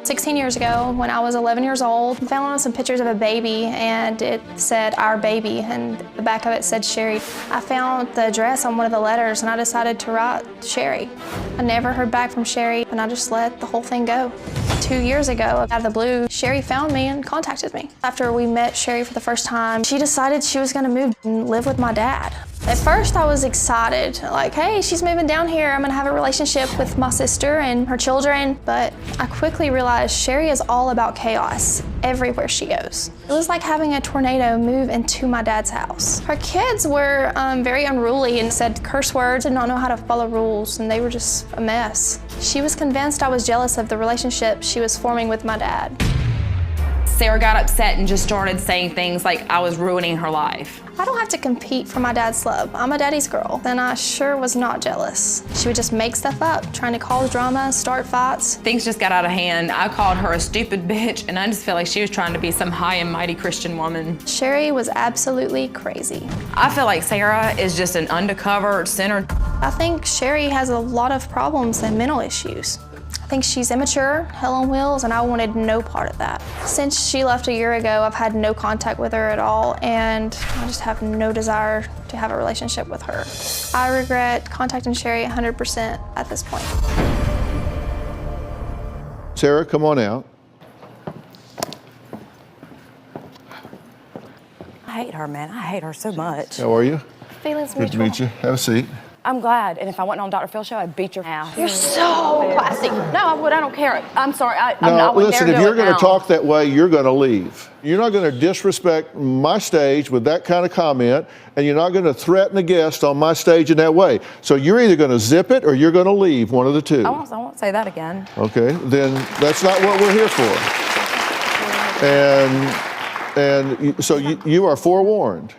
16 years ago, when I was 11 years old, I found some pictures of a baby, and it said "Our Baby," and the back of it said Sherry. I found the address on one of the letters, and I decided to write Sherry. I never heard back from Sherry, and I just let the whole thing go. 2 years ago, out of the blue, Sherry found me and contacted me. After we met Sherry for the first time, she decided she was gonna move and live with my dad. At first, I was excited, like, hey, she's moving down here. I'm gonna have a relationship with my sister and her children. But I quickly realized Sherry is all about chaos everywhere she goes. It was like having a tornado move into my dad's house. Her kids were very unruly and said curse words, did not know how to follow rules, and they were just a mess. She was convinced I was jealous of the relationship she was forming with my dad. Sarah got upset and just started saying things like I was ruining her life. I don't have to compete for my dad's love. I'm a daddy's girl. And I sure was not jealous. She would just make stuff up, trying to cause drama, start fights. Things just got out of hand. I called her a stupid bitch, and I just felt like she was trying to be some high and mighty Christian woman. Sherry was absolutely crazy. I feel like Sarah is just an undercover sinner. I think Sherry has a lot of problems and mental issues. I think she's immature, hell on wheels, and I wanted no part of that. Since she left a year ago, I've had no contact with her at all, and I just have no desire to have a relationship with her. I regret contacting Sherry 100% at this point. Sarah, come on out. I hate her, man. I hate her so much. How are you? Feelings Good to mutual. meet you. Have a seat. I'm glad, and if I wasn't on Dr. Phil's show, I'd beat your ass. You're so classy. No, I would. I don't care. I'm sorry. I No, would listen, never if do you're it going to now. talk that way, you're going to leave. You're not going to disrespect my stage with that kind of comment, and you're not going to threaten a guest on my stage in that way. So you're either going to zip it or you're going to leave, one of the two. I won't say that again. Okay, then that's not what we're here for. So you are forewarned.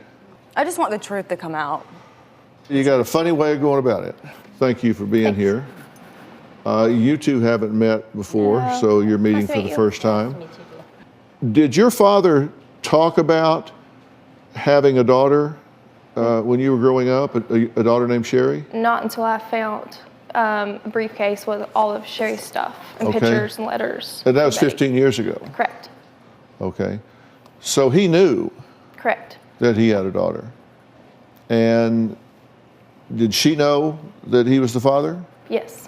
I just want the truth to come out. You got a funny way of going about it. Thank you for being here. You two haven't met before, No. so you're meeting Nice to for meet the you. first time. Did your father talk about having a daughter when you were growing up, a daughter named Sherry? Not until I found a briefcase with all of Sherry's stuff and Okay. pictures and letters. And that was Betty. 15 years ago. Correct. Okay. So he knew Correct. that he had a daughter. And did she know that he was the father? Yes.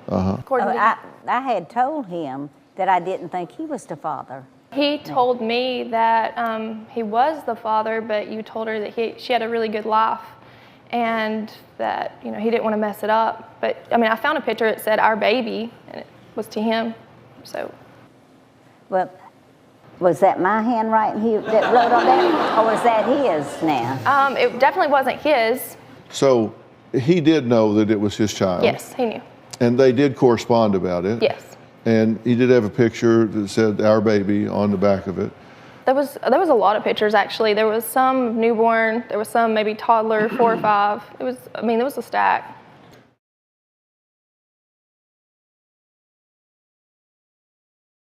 Oh, I had told him that I didn't think he was the father. He told me that he was the father, but you told her that she had a really good life and that he didn't want to mess it up. But I mean, I found a picture that said "Our Baby," and it was to him. So. Well, was that my handwriting that wrote on that, or was that his now? It definitely wasn't his. So he did know that it was his child. Yes, he knew. And they did correspond about it. Yes. And he did have a picture that said "Our Baby" on the back of it. There was a lot of pictures actually. There was some newborn. There was some maybe toddler, 4 or 5. There was a stack.